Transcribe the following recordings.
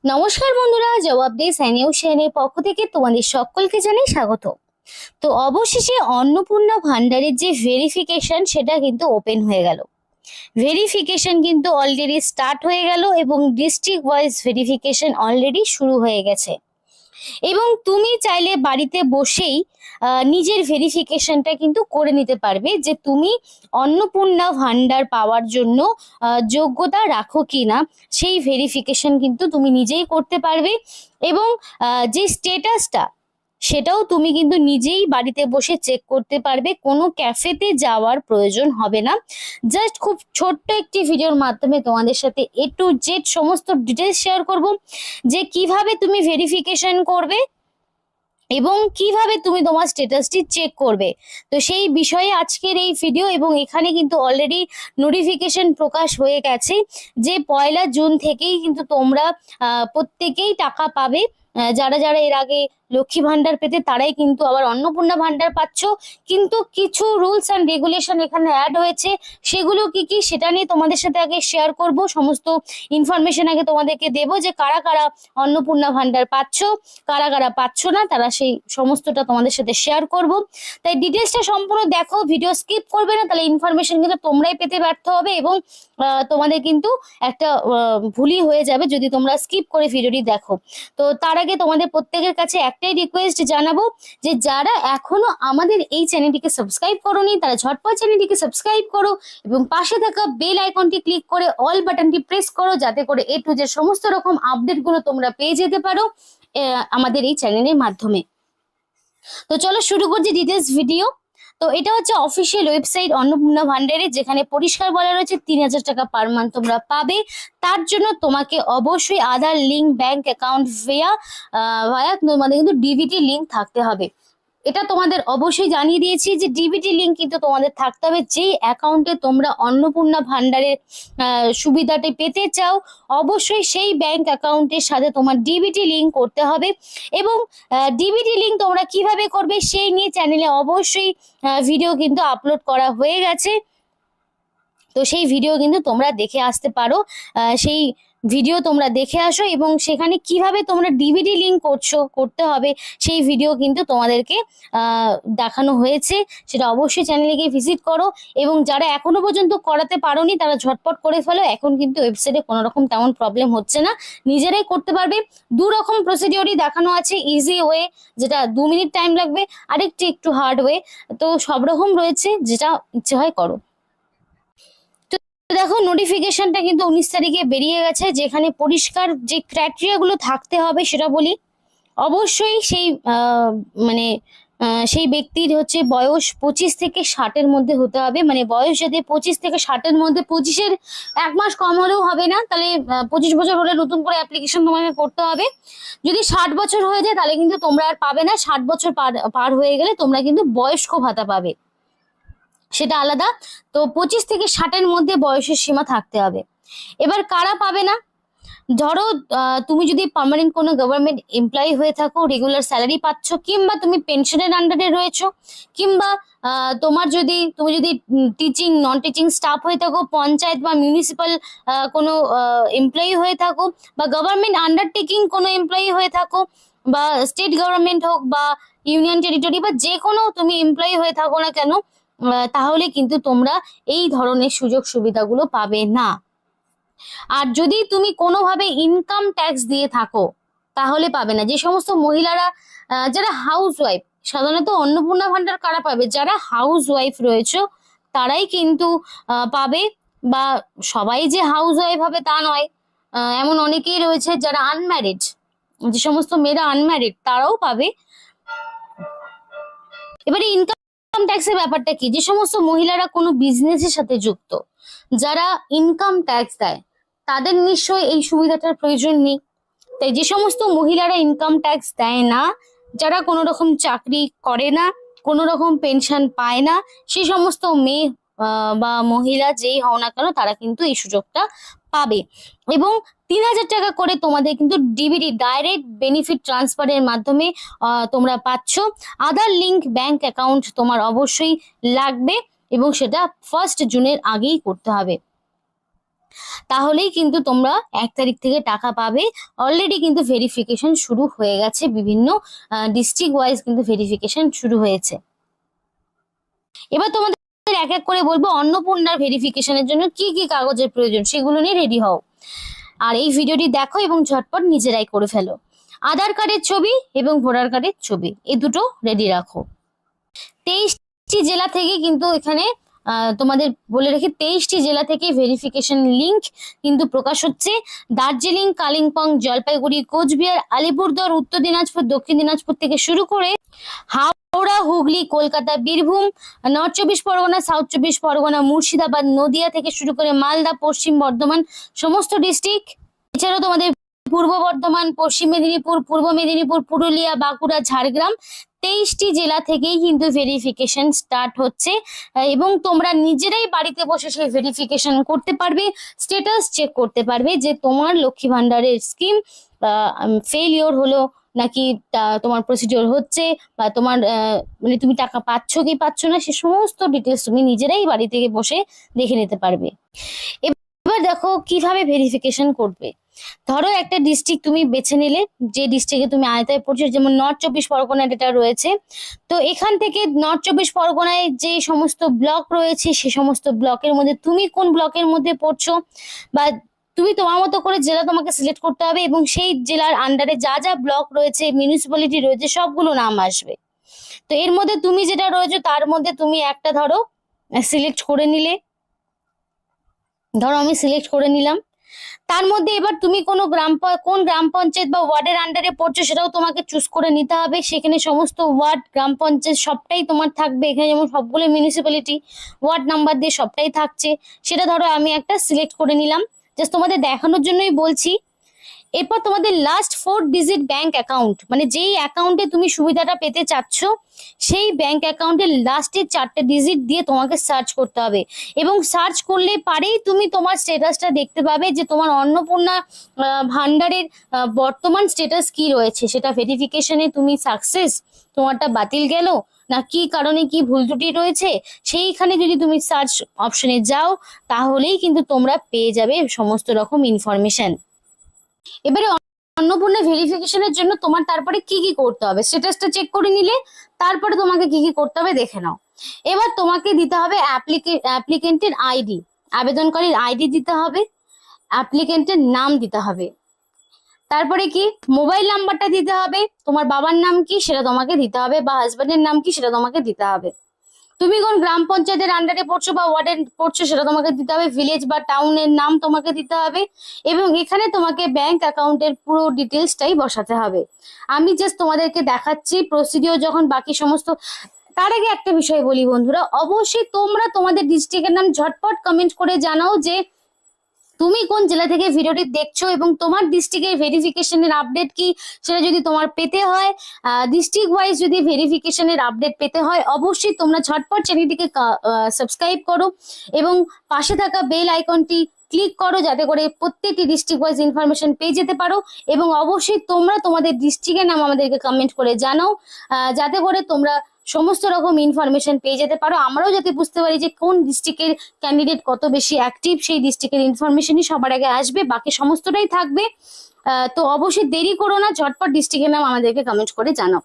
নমস্কার বন্ধুরা, জবাব দিয়ে সাইনিউ সেনের পক্ষ থেকে তোমাদের সকলকে জানাই স্বাগত। তো অবশেষে অন্নপূর্ণা ভান্ডারের যে ভেরিফিকেশন সেটা কিন্তু ওপেন হয়ে গেল। ভেরিফিকেশন কিন্তু অলরেডি স্টার্ট হয়ে গেল এবং ডিস্ট্রিক্ট ওয়াইজ ভেরিফিকেশন অলরেডি শুরু হয়ে গেছে। এবং তুমি চাইলে বাড়িতে বসেই নিজের ভেরিফিকেশনটা কিন্তু করে নিতে পারবে যে তুমি অন্নপূর্ণা ভান্ডার পাওয়ার জন্য যোগ্যতা রাখো কিনা। সেই ভেরিফিকেশন কিন্তু তুমি নিজেই করতে পারবে এবং যে স্টেটাসটা সেটাও তুমি কিন্তু নিজেই বাড়িতে বসে চেক করতে পারবে, কোনো ক্যাফেতে যাওয়ার প্রয়োজন হবে না। জাস্ট খুব ছোট্ট একটি ভিডিওর মাধ্যমে তোমাদের সাথে A to Z সমস্ত ডিটেলস শেয়ার করব যে কিভাবে তুমি ভেরিফিকেশন করবে এবং কিভাবে তুমি তোমার স্ট্যাটাসটি চেক করবে। তো সেই বিষয়ে আজকের এই ভিডিও, এবং এখানে কিন্তু অলরেডি নোটিফিকেশন প্রকাশ হয়ে গেছে যে 1 জুন থেকেই কিন্তু তোমরা প্রত্যেকেই টাকা পাবে। যারা যারা এর আগে লক্ষ্মী ভান্ডার পেতে তারাই কিন্তু আবার অন্নপূর্ণা ভান্ডার পাচ্ছ। কিন্তু কিছু রুলস অ্যান্ড রেগুলেশন এখানে অ্যাড হয়েছে, সেগুলো কি কি সেটা নিয়ে তোমাদের সাথে আগে শেয়ার করব। সমস্ত ইনফরমেশন আগে তোমাদেরকে দেবো যে কারা কারা অন্নপূর্ণা ভান্ডার পাচ্ছ, কারা কারা পাচ্ছ না, তারা সেই সমস্তটা তোমাদের সাথে শেয়ার করব। তাই ডিটেলসটা সম্পূর্ণ দেখো, ভিডিও স্কিপ করবে না, তাহলে ইনফরমেশন কিন্তু তোমরাই পেতে ব্যর্থ হবে এবং তোমাদের কিন্তু একটা ভুলই হয়ে যাবে যদি তোমরা স্কিপ করে ভিডিওটি দেখো। তো তার আগে তোমাদের প্রত্যেকের কাছে একটাই রিকোয়েস্ট জানাবো যে যারা এখনো আমাদের এই চ্যানেলটিকে সাবস্ক্রাইব করোনি তারা ঝটপট চ্যানেলটিকে সাবস্ক্রাইব করো এবং পাশে থাকা বেল আইকনটি ক্লিক করে অল বাটনটি প্রেস করো, যাতে করে A to Z সমস্ত রকম আপডেটগুলো তোমরা পেয়ে যেতে পারো আমাদের এই চ্যানেলের মাধ্যমে। তো চলো শুরু করছি ডিটেলস ভিডিও। তো এটা হচ্ছে অফিসিয়াল ওয়েবসাইট অন্নপূর্ণা ভান্ডারের, যেখানে পরিষ্কার বলা রয়েছে 3,000 টাকা পার মান্থ তোমরা পাবে। তার জন্য তোমাকে অবশ্যই আধার লিঙ্ক, ব্যাংক অ্যাকাউন্ট ভায়া তোমাদের কিন্তু ডিবিটি লিঙ্ক থাকতে হবে। এটা তোমাদের অবশ্যই জানিয়ে দিয়েছি যে ডিবিটি লিঙ্ক কিন্তু তোমাদের থাকতে হবে। যেই অ্যাকাউন্টে তোমরা অন্নপূর্ণা ভান্ডারের সুবিধাটি পেতে চাও, অবশ্যই সেই ব্যাংক অ্যাকাউন্টের সাথে তোমার ডিবিটি লিঙ্ক করতে হবে। এবং ডিবিটি লিঙ্ক তোমরা কিভাবে করবে সেই নিয়ে চ্যানেলে অবশ্যই ভিডিও কিন্তু আপলোড করা হয়ে গেছে। তো সেই ভিডিও কিন্তু তোমরা দেখে আসতে পারো, সেই ভিডিও তোমরা দেখে আসো এবং সেখানে কিভাবে তোমরা ডিভিডি লিঙ্ক করতে হবে সেই ভিডিও কিন্তু তোমাদেরকে দেখানো হয়েছে। সেটা অবশ্যই চ্যানেলে গিয়ে ভিজিট করো এবং যারা এখনো পর্যন্ত করাতে পারোনি তারা ঝটপট করে ফেলো। এখন কিন্তু ওয়েবসাইটে কোনো রকম তেমন প্রবলেম হচ্ছে না, নিজেরাই করতে পারবে। 2 রকম প্রসিডিওরই দেখানো আছে, ইজি ওয়ে যেটা 2 মিনিট টাইম লাগবে, আরেকটি একটু হার্ড ওয়ে। তো সব রকম রয়েছে, যেটা ইচ্ছে হয় করো। দেখো নোটিফিকেশনটা কিন্তু 19 তারিখে বেরিয়ে গেছে, যেখানে পরিষ্কার যে ক্রাইটেরিয়া গুলো থাকতে হবে সেটা বলি। অবশ্যই সেই মানে সেই ব্যক্তির হচ্ছে বয়স 25 থেকে 60-এর মধ্যে হতে হবে। মানে বয়স যদি 25 থেকে 60-এর মধ্যে, 25-এর 1 মাস কম হলেও হবে না, তাহলে 25 বছর হলে নতুন করে অ্যাপ্লিকেশন তোমাকে করতে হবে। যদি 60 বছর হয়ে যায় তাহলে কিন্তু তোমরা আর পাবে না, 60 বছর পার হয়ে গেলে তোমরা কিন্তু বয়স্ক ভাতা পাবে, সেটা আলাদা। তো 25 থেকে 60-এর মধ্যে বয়সের সীমা থাকতে হবে। এবার কারা পাবে না, ধরো তুমি যদি পার্মানেন্ট কোনো গভর্নমেন্ট এমপ্লয়ি হয়ে থাকো, রেগুলার স্যালারি পাচ্ছ, কিংবা তুমি পেনশনের আন্ডারে রয়েছো, কিংবা তুমি যদি টিচিং নন টিচিং স্টাফ হয়ে থাকো, পঞ্চায়েত বা মিউনিসিপাল কোনো এমপ্লয়ি হয়ে থাকো, বা গভর্নমেন্ট আন্ডারটেকিং কোনো এমপ্লয়ি হয়ে থাকো, বা স্টেট গভর্নমেন্ট হোক বা ইউনিয়ন টেরিটরি বা যে কোনো তুমি এমপ্লয়ি হয়ে থাকো না কেন, তাহলে কিন্তু তোমরা এই ধরনের সুযোগ সুবিধাগুলো পাবে না। আর যদি তুমি কোনোভাবে ইনকাম ট্যাক্স দিয়ে থাকো তাহলে পাবে না। যে সমস্ত মহিলারা যারা হাউস ওয়াইফ, সাধারণত অন্নপূর্ণা ভান্ডার কারা পাবে, যারা হাউস ওয়াইফ রয়েছে তারাই কিন্তু পাবে। বা সবাই যে হাউস ওয়াইফ হবে তা নয়, এমন অনেকেই রয়েছে যারা আনম্যারিড, যে সমস্ত মেয়েরা আনম্যারিড তারাও পাবে। এবারে ইনকাম ট্যাক্সের ব্যাপারটা কি, যে সমস্ত মহিলারা কোনো বিজনেসের সাথে যুক্ত, যারা ইনকাম ট্যাক্স দেয়, তাদের নিশ্চয়ই এই সুবিধাটার প্রয়োজন নেই। তাই যে সমস্ত মহিলারা ইনকাম ট্যাক্স দেয় না, যারা কোনো রকম চাকরি করে না, কোনো রকম পেনশন পায় না, সেই সমস্ত মেয়ে বা মহিলা যেই হও না কেন তারা কিন্তু এই সুযোগটা পাবে। এবং 3,000 টাকা করে তোমাদের কিন্তু ডিবিটি, ডাইরেক্ট বেনিফিট ট্রান্সফারের মাধ্যমে তোমরা পাচ্ছ। আধার লিঙ্ক ব্যাংক অ্যাকাউন্ট তোমার অবশ্যই লাগবে এবং সেটা 1 জুনের আগেই করতে হবে। তাহলেই কিন্তু তোমরা 1 তারিখ থেকে টাকা পাবে। অলরেডি কিন্তু ভেরিফিকেশন শুরু হয়ে গেছে, বিভিন্ন ডিস্ট্রিক্ট ওয়াইজ কিন্তু ভেরিফিকেশন শুরু হয়েছে। এবার তোমাদের এক এক করে বলবো অন্নপূর্ণার ভেরিফিকেশনের জন্য কি কি কাগজের প্রয়োজন, সেগুলো নিয়ে রেডি হও। আর এই ভিডিওটি দেখো এবং ঝটপট নিজেরাই করে ফেলো। আধার কার্ডের ছবি এবং ভোটার কার্ডের ছবি, এই দুটো রেডি রাখো। 23টি জেলা থেকে কিন্তু এখানে তোমাদের বলে রেখে 23টি জেলা থেকে ভেরিফিকেশন লিংক কিন্তু প্রকাশ হচ্ছে। দার্জিলিং, কালিম্পং, জলপাইগুড়ি, কোচবিহার, আলিপুরদুয়ার, উত্তর দিনাজপুর, দক্ষিণ দিনাজপুর থেকে শুরু করে হাওড়া, হুগলি, কলকাতা, বীরভূম, নর্থ 24 পরগনা, সাউথ 24 পরগনা, মুর্শিদাবাদ, নদিয়া থেকে শুরু করে মালদা, পশ্চিম বর্ধমান সমস্ত ডিস্ট্রিক্ট। এছাড়াও তোমাদের পূর্ব বর্ধমান, পশ্চিম মেদিনীপুর, পূর্ব মেদিনীপুর, পুরুলিয়া, বাঁকুড়া, ঝাড়গ্রাম 23টি জেলা থেকেই কিন্তু ভেরিফিকেশন স্টার্ট হচ্ছে এবং তোমরা নিজেরাই বাড়িতে বসে সেই ভেরিফিকেশন করতে পারবে, স্ট্যাটাস চেক করতে পারবে যে তোমার লক্ষ্মী ভান্ডারের স্কিম ফেলিওর হলো নাকি তোমার প্রসিডিওর হচ্ছে, বা তোমার মানে তুমি টাকা পাচ্ছ কি পাচ্ছ না, সে সমস্ত ডিটেলস তুমি নিজেরাই বাড়ি থেকে বসে দেখে নিতে পারবে। এবার দেখো কিভাবে ভেরিফিকেশন করবে। ধরো একটা ডিস্ট্রিক্ট তুমি বেছে নিলে, যে ডিস্ট্রিক্টে তুমি আয়তায় পড়ছো, যেমন নর্থ 24 পরগনায় এটা রয়েছে। তো এখান থেকে নর্থ 24 পরগনায় যে সমস্ত ব্লক রয়েছে সে সমস্ত ব্লকের মধ্যে তুমি কোন ব্লকের মধ্যে পড়ছো, বা তুমি তোমার মতো করে জেলা তোমাকে সিলেক্ট করতে হবে এবং সেই জেলার আন্ডারে যা যা ব্লক রয়েছে, মিউনিসিপ্যালিটি রয়েছে, সবগুলো নাম আসবে। তো এর মধ্যে তুমি যেটা রয়েছে তার মধ্যে তুমি একটা ধরো সিলেক্ট করে নিলে। ধরো আমি সিলেক্ট করে নিলাম। তার মধ্যে এবার তুমি কোন গ্রাম পঞ্চায়েত বা ওয়ার্ডের আন্ডারে পড়ছো সেটাও তোমাকে চুজ করে নিতে হবে। সেখানে সমস্ত ওয়ার্ড, গ্রাম পঞ্চায়েত সবটাই তোমার থাকবে। এখানে যেমন সবগুলো মিউনিসিপ্যালিটি ওয়ার্ড নাম্বার দিয়ে সবটাই থাকছে, সেটা ধরো আমি একটা সিলেক্ট করে নিলাম, জাস্ট তোমাদের দেখানোর জন্যই বলছি। এরপর তোমাদের লাস্ট 4 ডিজিট ব্যাংক অ্যাকাউন্ট, মানে যেই অ্যাকাউন্টে তুমি সুবিধাটা পেতে চাচ্ছ সেই ব্যাংক অ্যাকাউন্টের লাস্টে 4টে ডিজিট দিয়ে তোমাকে সার্চ করতে হবে এবং সার্চ করলে পারেই তুমি তোমার স্ট্যাটাসটা দেখতে পাবে যে তোমার অন্নপূর্ণা ভান্ডারের বর্তমান স্ট্যাটাস কি রয়েছে। সেটা ভেরিফিকেশনে তুমি সাকসেস, তোমারটা বাতিল গেল, না কি কারণে কি ভুল ত্রুটি রয়েছে, সেইখানে যদি তুমি সার্চ অপশনে যাও তাহলেই কিন্তু তোমরা পেয়ে যাবে সমস্ত রকম ইনফরমেশন। এবারে অন্নপূর্ণা ভেরিফিকেশনের জন্য তোমার তারপরে কি কি করতে হবে, স্ট্যাটাসটা চেক করে নিলে তারপরে তোমাকে কি কি করতে হবে দেখে নাও। এবার তোমাকে দিতে হবে অ্যাপ্লিকেন্টের আইডি, আবেদনকারীর আইডি দিতে হবে, অ্যাপ্লিকেন্টের নাম দিতে হবে, তারপরে কি মোবাইল নাম্বারটা দিতে হবে, তোমার বাবার নাম কি সেটা তোমাকে দিতে হবে, বা হাজবেন্ডের নাম কি সেটা তোমাকে দিতে হবে। তুমি কোন গ্রাম পঞ্চায়েতের আন্ডারে পড়ছো বা ওয়ার্ডে পড়ছো সেটা তোমাকে দিতে হবে, ভিলেজ বা টাউনের নাম তোমাকে দিতে হবে এবং এখানে তোমাকে ব্যাংক অ্যাকাউন্টের পুরো ডিটেলসটাই বসাতে হবে। আমি জাস্ট তোমাদেরকে দেখাচ্ছি প্রসিডিওর, যখন বাকি সমস্ত। তার আগে একটা বিষয় বলি বন্ধুরা, অবশ্যই তোমরা তোমাদের ডিস্ট্রিক্টের নাম ঝটপট কমেন্ট করে জানাও যে তুমি কোন জেলা থেকে ভিডিওটি দেখছো এবং তোমার ডিস্ট্রিক্টের ভেরিফিকেশনের আপডেট কি, সেটা যদি তোমার পেতে হয়, ডিস্ট্রিক্ট ওয়াইজ যদি ভেরিফিকেশনের আপডেট পেতে হয়, অবশ্যই তোমরা ঝটপট চ্যানেলটিকে সাবস্ক্রাইব করো এবং পাশে থাকা বেল আইকনটি ক্লিক করো, যাতে করে প্রত্যেকটি ডিস্ট্রিক্ট ওয়াইজ ইনফরমেশন পেয়ে যেতে পারো। এবং অবশ্যই তোমরা তোমাদের ডিস্ট্রিক্টের নাম আমাদেরকে কমেন্ট করে জানাও, যাতে করে তোমরা সমস্ত রকম ইনফরমেশন পেয়ে যেতে পারো। আমরাও যাতে বুঝতে পারি যে কোন ডিস্ট্রিক্টের ক্যান্ডিডেট কত বেশি অ্যাক্টিভ, সেই ডিস্ট্রিক্টের ইনফরমেশনই সবার আগে আসবে, বাকি সমস্তটাই থাকবে। তো অবশ্যই দেরি করো না, ঝটপট ডিস্ট্রিক্টের নাম আমাদেরকে কমেন্ট করে জানাও।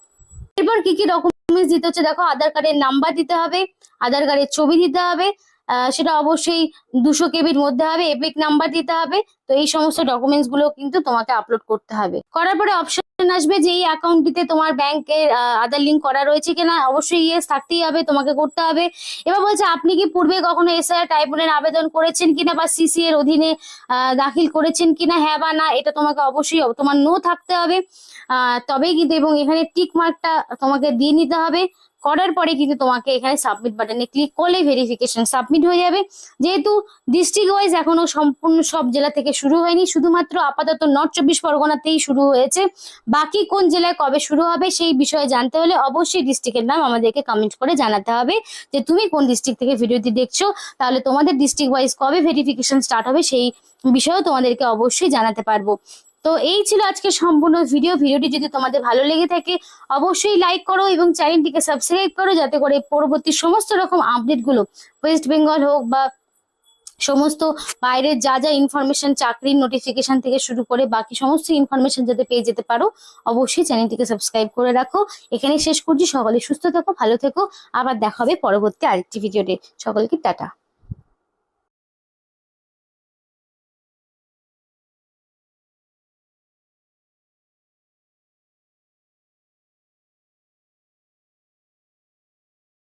এরপর কি কি ডকুমেন্টস দিতে হচ্ছে দেখো, আধার কার্ডের নাম্বার দিতে হবে, আধার কার্ডের ছবি দিতে হবে, সেটা অবশ্যই 200 কেবির মধ্যে হবে, এপিক নাম্বার দিতে হবে। তো এই সমস্ত ডকুমেন্টস গুলো কিন্তু তোমাকে আপলোড করতে হবে। করার পরে অপশন আসবে যে এই অ্যাকাউন্টটিতে তোমার ব্যাংকের আধার লিঙ্ক করা রয়েছে কিনা, অবশ্যই ইয়েস থাকতেই হবে, তোমাকে করতে হবে। এবার বলছে আপনি কি পূর্বে কখনো এসআইআর ট্রাইব্যুনাল আবেদন করেছেন কিনা বা সিসি এর অধীনে দাখিল করেছেন কিনা, হ্যাঁ বা না, এটা তোমাকে অবশ্যই তোমার নো থাকতে হবে। তবেই কিন্তু, এবং এখানে টিক মার্কটা তোমাকে দিয়ে নিতে হবে। করার পরে কিন্তু তোমাকে এখানে সাবমিট বাটনে ক্লিক করলে ভেরিফিকেশন সাবমিট হয়ে যাবে। যেহেতু ডিস্ট্রিক্ট ওয়াইজ এখনো সম্পূর্ণ সব জেলা থেকে শুরু হয়নি, শুধুমাত্র আপাতত নর্থ 24 পরগনাতেই শুরু হয়েছে। বাকি কোন জেলায় কবে শুরু হবে সেই বিষয়ে জানতে হলে অবশ্যই ডিস্ট্রিক্টের নাম আমাদেরকে কমেন্ট করে জানাতে হবে যে তুমি কোন ডিস্ট্রিক্ট থেকে ভিডিওটি দেখছো, তাহলে তোমাদের ডিস্ট্রিক্ট ওয়াইজ কবে ভেরিফিকেশন স্টার্ট হবে সেই বিষয়েও তোমাদেরকে অবশ্যই জানাতে পারবো। তো এই ছিল আজকে সম্পূর্ণ ভিডিওটি যদি তোমাদের ভালো লেগে থাকে অবশ্যই লাইক করো এবং চ্যানেলটিকে সাবস্ক্রাইব করো, যাতে করে পরবর্তী সমস্ত রকম আপডেটগুলো ওয়েস্ট বেঙ্গল হোক বা সমস্ত বাইরের যা যা ইনফরমেশন, চাকরির নোটিফিকেশন থেকে শুরু করে বাকি সমস্ত ইনফরমেশন যাতে পেয়ে যেতে পারো, অবশ্যই চ্যানেলটিকে সাবস্ক্রাইব করে রাখো। এখানে শেষ করছি। সকলে সুস্থ থেকো, ভালো থেকো। আবার দেখা হবে পরবর্তী আরেকটি ভিডিওতে। সকলকে টাটা।